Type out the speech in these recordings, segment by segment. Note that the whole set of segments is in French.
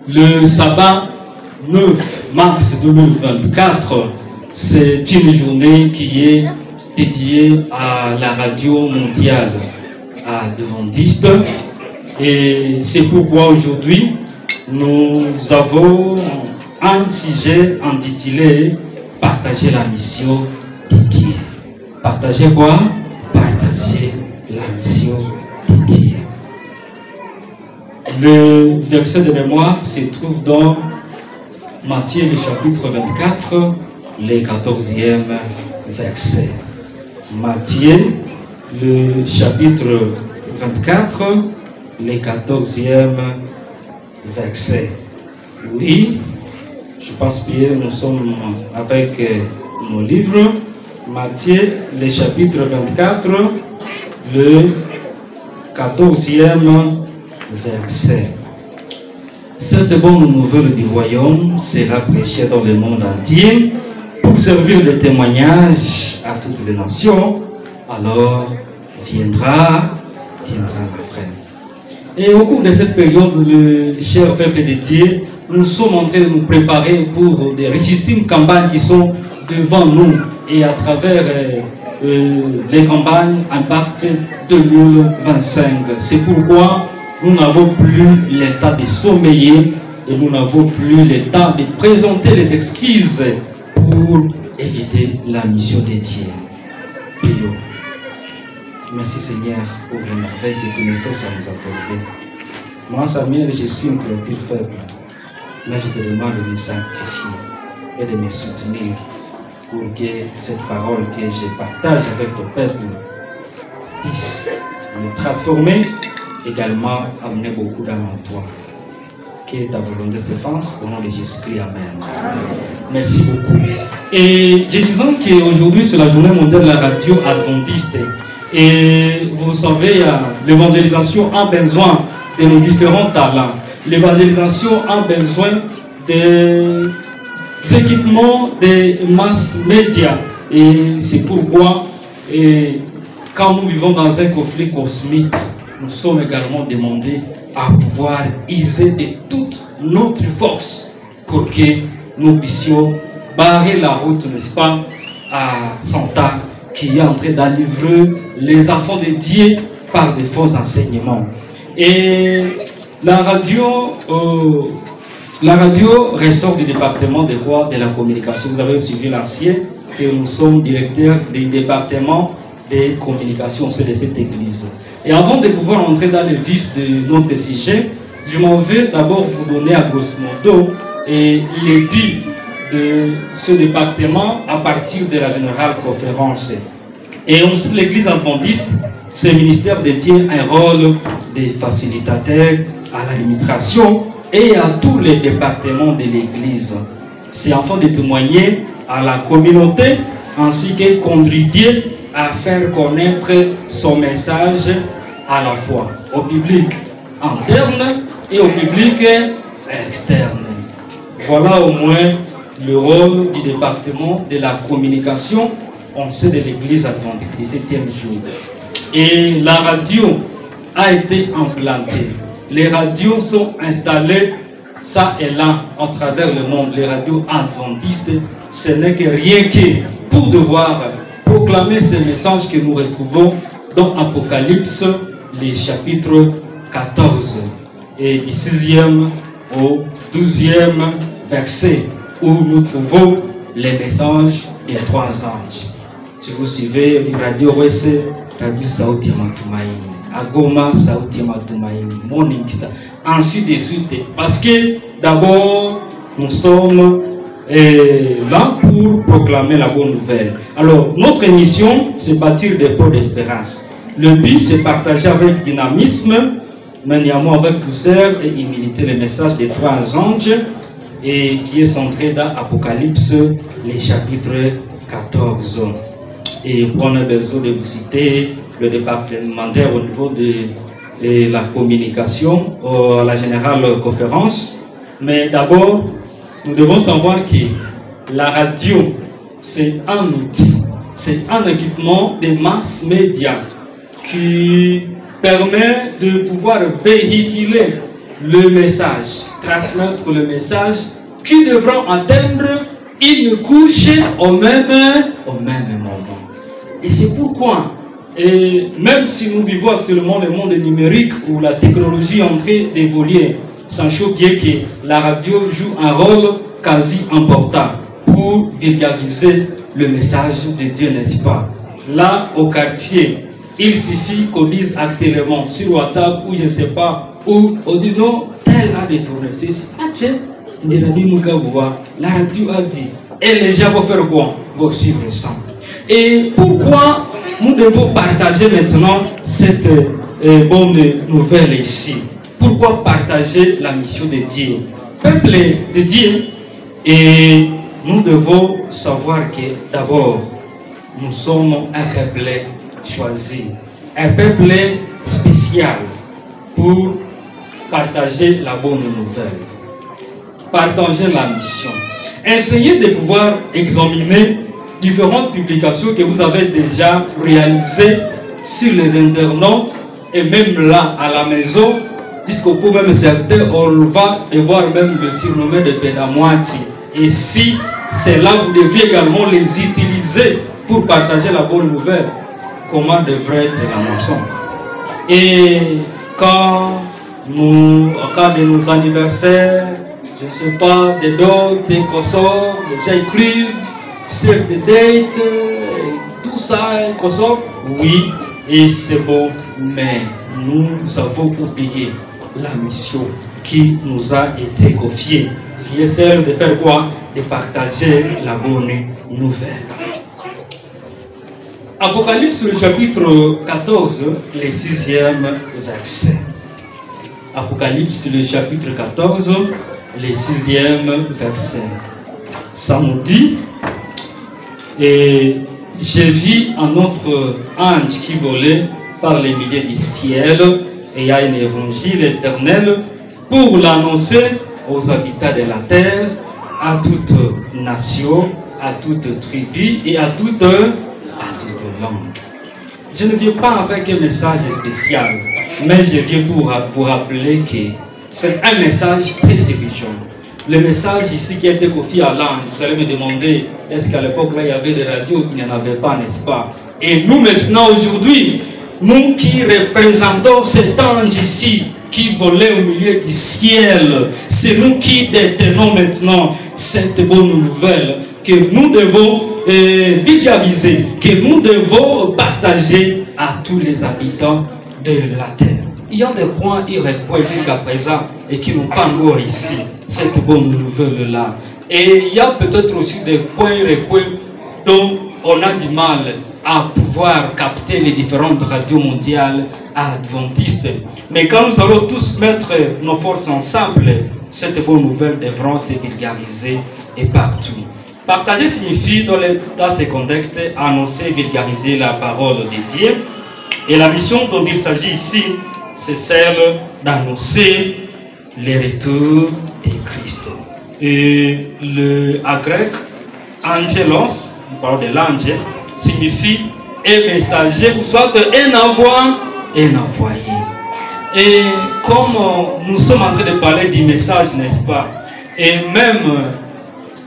Le sabbat 9 mars 2024, c'est une journée qui est dédiée à la radio mondiale adventiste. Et c'est pourquoi aujourd'hui, nous avons un sujet intitulé « Partager la mission de Dieu ». Partager quoi? Partager la mission de Dieu. Le verset de mémoire se trouve dans Matthieu, le chapitre 24, le 14e verset. Matthieu, le chapitre 24, le 14e verset. Oui, je pense bien, nous sommes avec nos livres. Matthieu, le chapitre 24, le 14e verset. Cette bonne nouvelle du royaume sera prêchée dans le monde entier pour servir de témoignage à toutes les nations. Alors viendra la fin. Et au cours de cette période, le cher peuple de Dieu, nous sommes en train de nous préparer pour des richissimes campagnes qui sont devant nous et à travers les campagnes Impact 2025. C'est pourquoi nous n'avons plus le temps de sommeiller et nous n'avons plus le temps de présenter les excuses pour éviter la mission de Dieu. Prions. Merci Seigneur pour les merveilles que tu nécessites à nous accorder. Moi, Samuel, je suis une créature faible, mais je te demande de me sanctifier et de me soutenir pour que cette parole que je partage avec ton peuple puisse me transformer, également amener beaucoup d'âme en toi. Que ta volonté se fasse au nom de Jésus-Christ. Amen. Merci beaucoup. Et je disais qu'aujourd'hui, c'est la journée mondiale de la radio adventiste. Et vous savez, l'évangélisation a besoin de nos différents talents. L'évangélisation a besoin des équipements des masses médias. Et c'est pourquoi, quand nous vivons dans un conflit cosmique, nous sommes également demandés à pouvoir user de toute notre force pour que nous puissions barrer la route, n'est-ce pas, à Satan qui est en train d'enivrer les enfants de Dieu par de faux enseignements. Et la radio ressort du département de quoi? De la communication. Vous avez suivi l'ancien, que nous sommes directeurs du département des communications de cette église. Et avant de pouvoir entrer dans le vif de notre sujet, je m'en vais d'abord vous donner à grosso modo les buts de ce département à partir de la générale conférence. Et ensuite, l'église adventiste, ce ministère détient un rôle de facilitateur à l'administration et à tous les départements de l'église. C'est afin de témoigner à la communauté ainsi que contribuer à faire connaître son message à la fois au public interne et au public externe. Voilà au moins le rôle du département de la communication en sein de l'église adventiste du 7e jour. Et la radio a été implantée. Les radios sont installées ça et là à travers le monde. Les radios adventistes, ce n'est que rien que pour devoir proclamer ce message que nous retrouvons dans Apocalypse, les chapitres 14 et du 6e au 12e verset, où nous trouvons les messages des 3 anges. Si vous suivez Radio Rwese, Radio Sauti Matumaini, Agoma Sauti Matumaini, Morning Star, ainsi de suite. Parce que d'abord, nous sommes là pour proclamer la bonne nouvelle. Alors, notre mission, c'est bâtir des ponts d'espérance. Le but, c'est partager avec dynamisme, mais néanmoins avec douceur et humilité le message des 3 anges, et qui est centré dans Apocalypse, les chapitres 14. Et pour on a besoin de vous citer le départementaire au niveau de la communication, à la générale conférence. Mais d'abord, nous devons savoir que la radio, c'est un outil, c'est un équipement des masses médias qui permet de pouvoir véhiculer le message, transmettre le message qui devront atteindre une couche au même moment. Et c'est pourquoi, et même si nous vivons actuellement le monde numérique où la technologie est en train d'évoluer, sachant bien que la radio joue un rôle quasi important pour vulgariser le message de Dieu, n'est-ce pas? Là, au quartier, il suffit qu'on dise actuellement sur WhatsApp ou je ne sais pas où, on dit non, tel a détourné. C'est ça, tiens, la radio a dit. Et les gens vont faire quoi? Vont suivre ça. Et pourquoi nous devons partager maintenant cette bonne nouvelle ici? Pourquoi partager la mission de Dieu? Peuple de Dieu, et nous devons savoir que d'abord, nous sommes un peuple choisi, un peuple spécial pour partager la bonne nouvelle, partager la mission. Essayez de pouvoir examiner différentes publications que vous avez déjà réalisées sur les internautes et même là à la maison, jusqu'au point même certains, on va devoir même le surnommer de pédamoiti. Et si c'est là, vous deviez également les utiliser pour partager la bonne nouvelle. Comment devrait être la maçon? Et quand au cas de nos anniversaires, je ne sais pas, des dates, des consorts, les gens écrivent, save the date, tout ça, consorts. Oui, et c'est bon, mais nous avons oublié la mission qui nous a été confiée, qui est celle de faire quoi? De partager la bonne nouvelle. Apocalypse, le chapitre 14, le 6e verset. Apocalypse, le chapitre 14, le 6e verset. Ça nous dit, et j'ai vu un autre ange qui volait par les milliers du ciel, et il y a un évangile éternel pour l'annoncer aux habitants de la terre, à toute nation, à toute tribu et à toute langue. Je ne viens pas avec un message spécial, mais je viens pour vous rappeler que c'est un message très urgent. Le message ici qui a été confié à l'ange, vous allez me demander, est-ce qu'à l'époque là il y avait des radios? Il n'y en avait pas, n'est-ce pas? Et nous maintenant aujourd'hui, nous qui représentons cet ange ici, qui volait au milieu du ciel, c'est nous qui détenons maintenant cette bonne nouvelle que nous devons vulgariser, que nous devons partager à tous les habitants de la terre. Il y a des points irréprochés jusqu'à présent et qui n'ont pas encore ici cette bonne nouvelle-là. Et il y a peut-être aussi des points irréprochés dont on a du mal à pouvoir capter les différentes radios mondiales adventistes. Mais quand nous allons tous mettre nos forces ensemble, cette bonne nouvelle devra se vulgariser et partout. Partager signifie, dans ces contextes, annoncer, vulgariser la parole de Dieu. Et la mission dont il s'agit ici, c'est celle d'annoncer le retour de Christ. Et à grec, angelos, on parle de l'ange, signifie un messager, ou soit un envoyé. Et comme nous sommes en train de parler du message, n'est-ce pas? Et même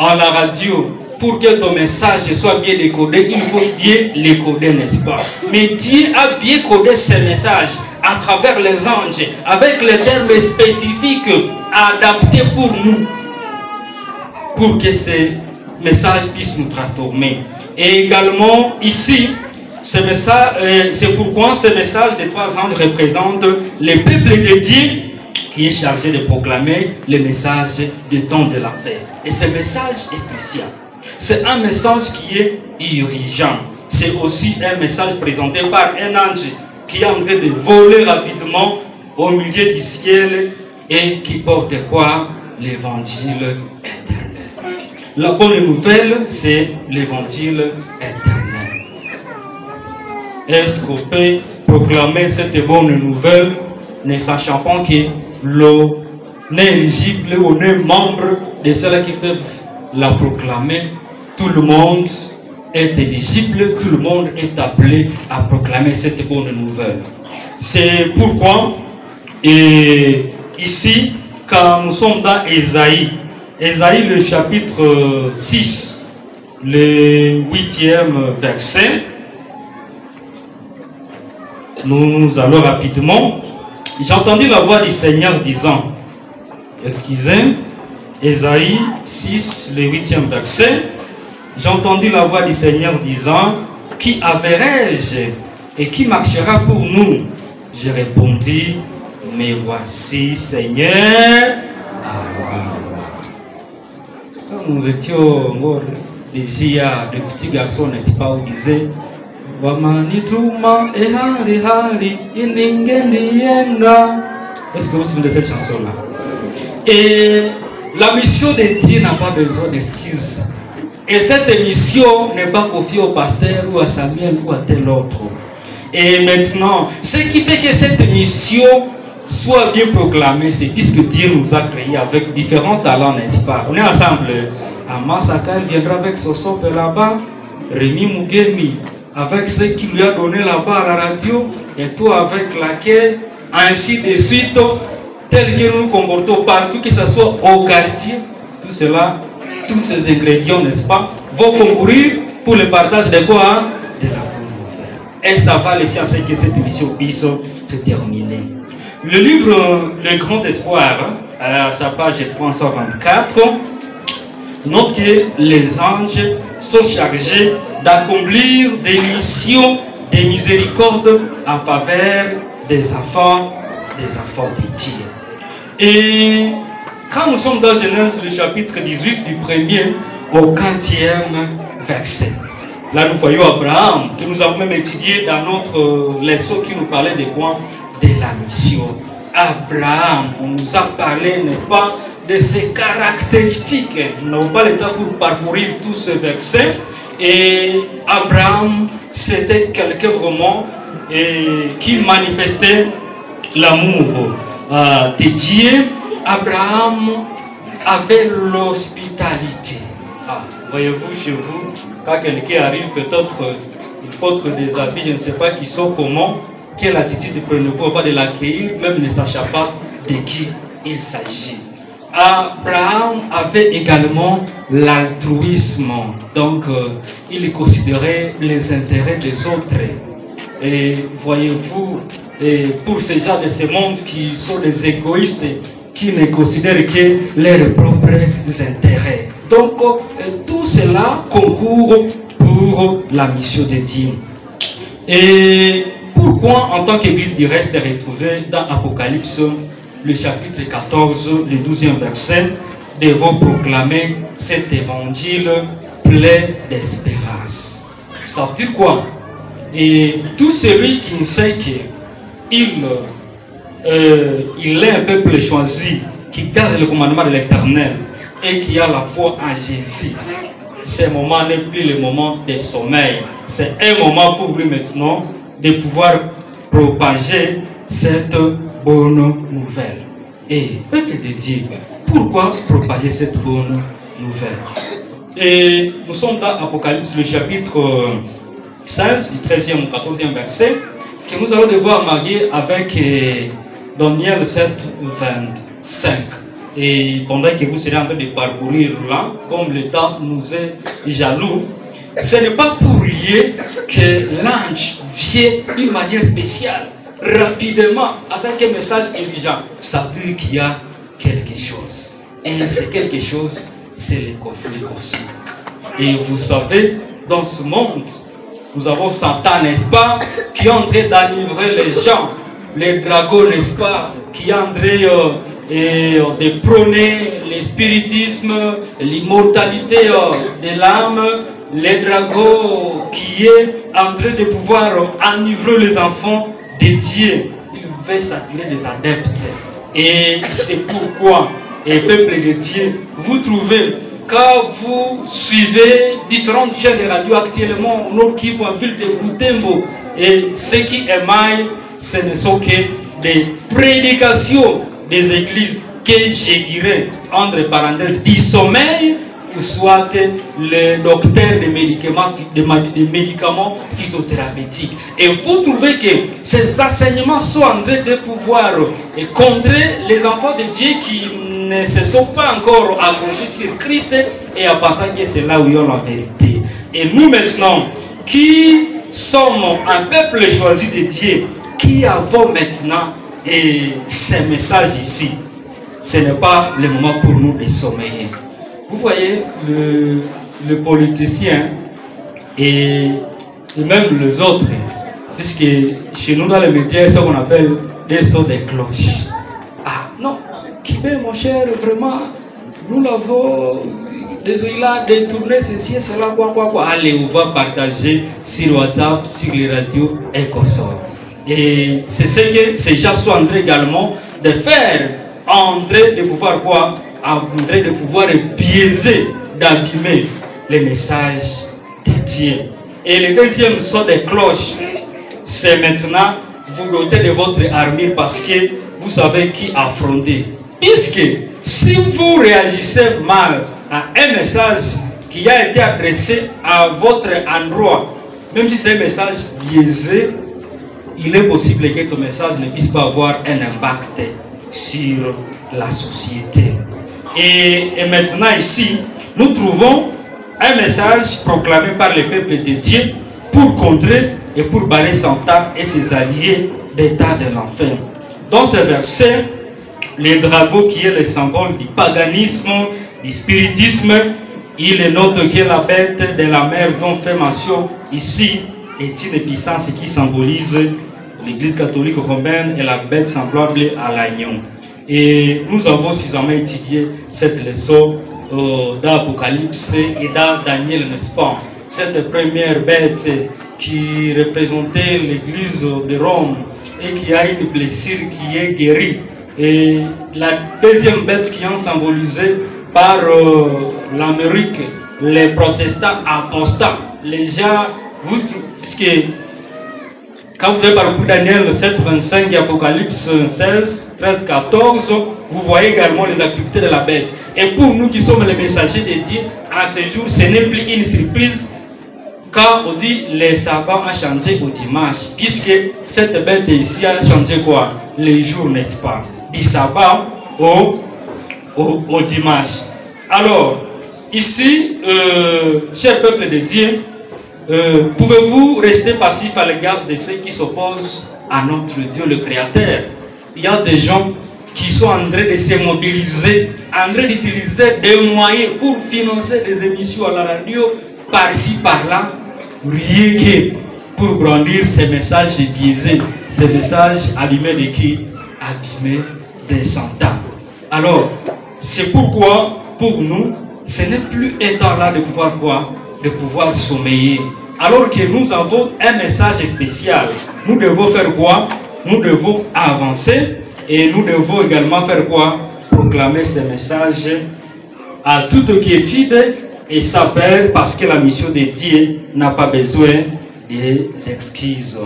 à la radio, pour que ton message soit bien décodé, il faut bien l'écoder, n'est-ce pas? Mais Dieu a bien codé ce message à travers les anges, avec les termes spécifiques adaptés pour nous, pour que ces messages puissent nous transformer. Et également, ici, c'est pourquoi ce message des trois anges représente le peuple de Dieu qui est chargé de proclamer le message du temps de la fête. Et ce message est crucial. C'est un message qui est urgent. C'est aussi un message présenté par un ange qui est en train de voler rapidement au milieu du ciel et qui porte quoi? L'évangile éternel. La bonne nouvelle, c'est l'évangile éternel. Est-ce qu'on peut proclamer cette bonne nouvelle ne sachant pas que l'on est éligible, on est membre de ceux qui peuvent la proclamer? Tout le monde est éligible, tout le monde est appelé à proclamer cette bonne nouvelle. C'est pourquoi il ici, quand nous sommes dans Ésaïe, Ésaïe le chapitre 6, le 8e verset, nous allons rapidement. J'ai entendu la voix du Seigneur disant, excusez, Ésaïe 6, le 8e verset, j'ai entendu la voix du Seigneur disant, qui verrai-je et qui marchera pour nous? J'ai répondu, mais voici Seigneur. Quand nous étions déjà de petits garçons, n'est-ce pas, on disait, est-ce que vous vous souvenez de cette chanson-là? Et la mission de Dieu n'a pas besoin d'excuses. Et cette mission n'est pas confiée au pasteur ou à Samuel ou à tel autre. Et maintenant, ce qui fait que cette mission soit bien proclamée, c'est puisque Dieu nous a créés avec différents talents, n'est-ce pas? On est ensemble. Amma Sakal viendra avec Sosop là-bas, Rémi Mugeni avec ce qu'il lui a donné là-bas à la radio, et toi avec laquelle, ainsi de suite, tel que nous nous comportons partout, que ce soit au quartier, tout cela, tous ces ingrédients, n'est-ce pas, vont concourir pour le partage de quoi, hein? De la bonne nouvelle. Et ça va laisser à ce que cette mission puisse se terminer. Le livre Le Grand Espoir, à sa page 324, note que les anges sont chargés d'accomplir des missions de miséricorde en faveur des enfants de Dieu. Et quand nous sommes dans Genèse, le chapitre 18, du 1er au 40e verset, là nous voyons Abraham, que nous avons même étudié dans notre leçon qui nous parlait de quoi? De la mission. Abraham, on nous a parlé, n'est-ce pas, de ses caractéristiques. Nous n'avons pas le temps pour parcourir tout ce verset. Et Abraham, c'était quelqu'un vraiment qui manifestait l'amour de Dieu. Abraham avait l'hospitalité. Voyez-vous, chez vous, quand quelqu'un arrive, peut-être il porte des habits, je ne sais pas qui sont comment, quelle attitude prenez-vous avant de l'accueillir, même ne sachant pas de qui il s'agit. Abraham avait également l'altruisme, donc il considérait les intérêts des autres. Et voyez-vous, pour ces gens de ce monde qui sont des égoïstes, qui ne considèrent que leurs propres intérêts. Donc tout cela concourt pour la mission de Dieu. Et pourquoi en tant qu'église du reste est retrouvée dans Apocalypse, le chapitre 14, le 12e verset, devons proclamer cet évangile plein d'espérance. Ça veut dire quoi? Et tout celui qui sait qu'il est un peuple choisi, qui garde le commandement de l'Éternel et qui a la foi en Jésus, ce moment n'est plus le moment de sommeil. C'est un moment pour lui maintenant de pouvoir propager cette bonne nouvelle. Et peuple de Dieu, pourquoi propager cette bonne nouvelle? Et nous sommes dans Apocalypse, le chapitre 16, du 13e au 14e verset, que nous allons devoir marier avec Daniel 7, 25. Et pendant que vous serez en train de parcourir là, comme le temps nous est jaloux, ce n'est pas pour rien que l'ange vient d'une manière spéciale, rapidement, avec un message urgent. Ça veut dire qu'il y a quelque chose. Et c'est quelque chose, c'est le conflit cosmique. Et vous savez, dans ce monde, nous avons Satan, n'est-ce pas, qui est en train d'enivrer les gens. Les dragons, n'est-ce pas, qui est en train de prôner le spiritisme, l'immortalité de l'âme. Les dragons qui est en train de pouvoir enivrer les enfants de Dieu. Il veut s'attirer des adeptes. Et c'est pourquoi, et peuple de Dieu, vous trouvez, quand vous suivez différentes chaînes de radio actuellement, au Kivu, en ville de Butembo, et ce qui émaillent, ce ne sont que des prédications des églises que je dirais, entre parenthèses, du sommeil ou soit le docteur des médicaments phytothérapeutiques. Et vous trouvez que ces enseignements sont en train de pouvoir contrer les enfants de Dieu qui ne se sont pas encore accrochés sur Christ et en pensant que c'est là où ils ont la vérité. Et nous maintenant, qui sommes un peuple choisi de Dieu, qui avons maintenant ces messages ici, ce n'est pas le moment pour nous de sommeiller. Vous voyez, le politicien et même les autres, puisque chez nous dans les médias, c'est ce qu'on appelle des sauts de cloches. Ah non, Kibé mon cher, vraiment, nous l'avons, désolé, il a détourné ceci et cela, quoi. Allez, on va partager sur WhatsApp, sur les radios et consorts. Et c'est ce que ces gens sont en train également de faire, en train de pouvoir quoi? En train de pouvoir biaiser, d'abîmer les messages de Dieu. Et le deuxième son de cloche, c'est maintenant vous dotez de votre armure parce que vous savez qui affronter. Puisque si vous réagissez mal à un message qui a été adressé à votre endroit, même si c'est un message biaisé, il est possible que ton message ne puisse pas avoir un impact sur la société. Et maintenant ici, nous trouvons un message proclamé par le peuple de Dieu pour contrer et pour barrer Satan et ses alliés d'état de l'enfer. Dans ce verset, le dragon qui est le symbole du paganisme, du spiritisme, il note que la bête de la mer dont fait mention ici est une puissance qui symbolise l'Église catholique romaine et la bête semblable à l'agneau. Et nous avons suffisamment étudié cette leçon dans l'Apocalypse et dans Daniel, n'est-ce pas? Cette première bête qui représentait l'Église de Rome et qui a une blessure qui est guérie. Et la deuxième bête qui est symbolisée par l'Amérique, les protestants apostats. Les gens, puisque quand vous avez parcouru Daniel 7, 25 et Apocalypse 16, 13, 14, vous voyez également les activités de la bête. Et pour nous qui sommes les messagers de Dieu, à ce jour, ce n'est plus une surprise quand on dit les sabbats ont changé au dimanche, puisque cette bête ici a changé quoi? Les jours, n'est-ce pas? Du sabbat au dimanche. Alors, ici, cher peuple de Dieu, pouvez-vous rester passif à l'égard de ceux qui s'opposent à notre Dieu, le Créateur? Il y a des gens qui sont en train de se mobiliser, en train d'utiliser des moyens pour financer des émissions à la radio, par-ci, par-là, rien que pour brandir ces messages biaisés, ces messages abîmés de qui? Abîmés des Satan. Alors, c'est pourquoi, pour nous, ce n'est plus étant là de pouvoir quoi? De pouvoir sommeiller. Alors que nous avons un message spécial. Nous devons faire quoi? Nous devons avancer et nous devons également faire quoi? Proclamer ce message à toute quiétude et s'appelle parce que la mission de Dieu n'a pas besoin des excuses.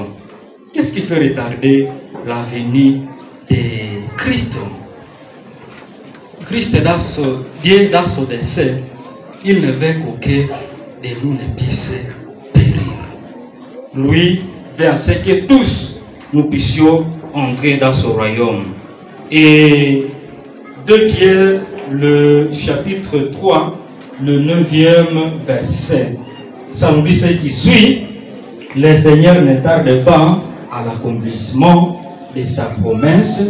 Qu'est-ce qui fait retarder la venue de Christ? Christ, Dieu dans son décès, il ne veut qu'aucun de nous ne puisse périr. Lui veut à ce que tous nous puissions entrer dans son royaume. Et 2 Pierre, le chapitre 3, le 9e verset, ça nous dit ce qui suit: le Seigneur ne tarde pas à l'accomplissement de sa promesse,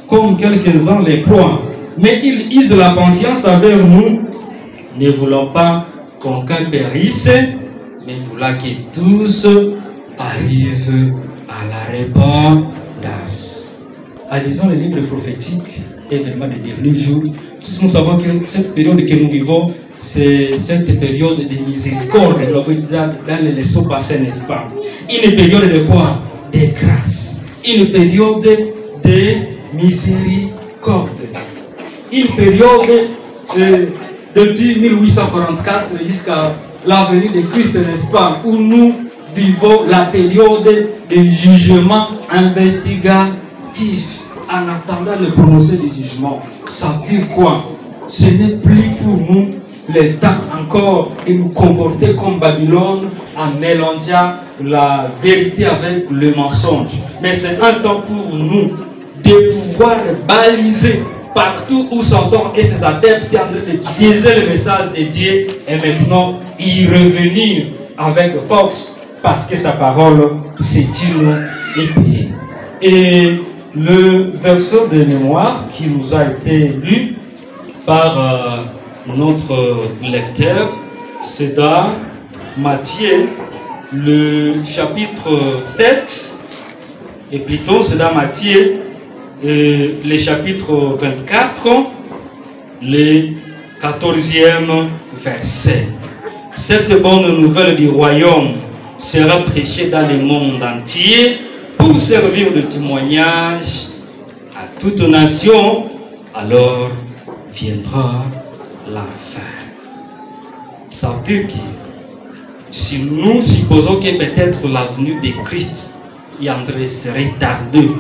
comme quelques-uns le croient, mais il use la patience avec nous, ne voulant pas qu'aucun périsse, mais voulant que tous arrivent à la repentance. En lisant le livre prophétique et vraiment les derniers jours, tous nous savons que cette période que nous vivons, c'est cette période de miséricorde, dans les leçons passées, n'est-ce pas? Une période de quoi? De grâce. Une période de miséricorde. Une période depuis 1844 jusqu'à la venue de Christ, n'est-ce pas? Où nous vivons la période de jugement investigatif en attendant le prononcé du jugement. Ça veut dire quoi? Ce n'est plus pour nous le temps encore et nous comporter comme Babylone en mélangeant la vérité avec le mensonge. Mais c'est un temps pour nous de pouvoir baliser partout où Satan et ses adeptes sont en train de biaiser le message de Dieu et maintenant y revenir avec force parce que sa parole c'est une épée. Et le verset de mémoire qui nous a été lu par notre lecteur, c'est dans Matthieu, le chapitre 7, et plutôt c'est dans Matthieu, le chapitre 24, le 14e verset. Cette bonne nouvelle du royaume sera prêchée dans le monde entier pour servir de témoignage à toute nation, alors viendra la fin. Ça veut dire que si nous supposons que peut-être l'avenue de Christ est en train de se retarder,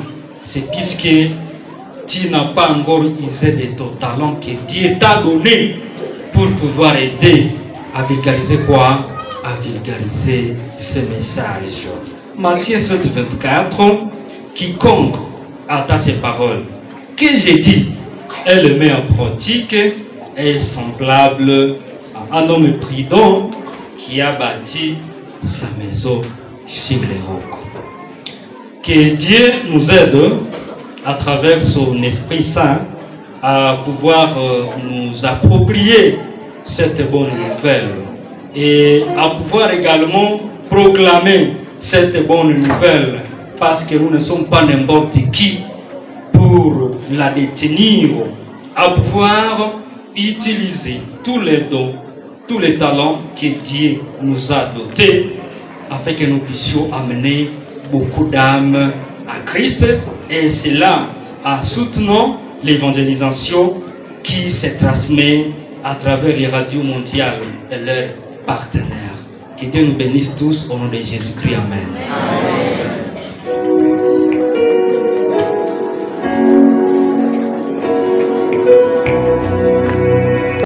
c'est puisque tu n'as pas encore usé de ton talent que Dieu t'a donné pour pouvoir aider à vulgariser quoi? À vulgariser ce message. Matthieu 7, 24, quiconque attend ces paroles que j'ai dit et le met en pratique est semblable à un homme prudent qui a bâti sa maison sur les rocs. Que Dieu nous aide à travers son Esprit Saint à pouvoir nous approprier cette bonne nouvelle et à pouvoir également proclamer cette bonne nouvelle parce que nous ne sommes pas n'importe qui pour la détenir, à pouvoir utiliser tous les dons, tous les talents que Dieu nous a dotés afin que nous puissions amener beaucoup d'âmes à Christ, et cela en soutenant l'évangélisation qui se transmet à travers les radios mondiales et leurs partenaires. Que Dieu nous bénisse tous au nom de Jésus-Christ. Amen.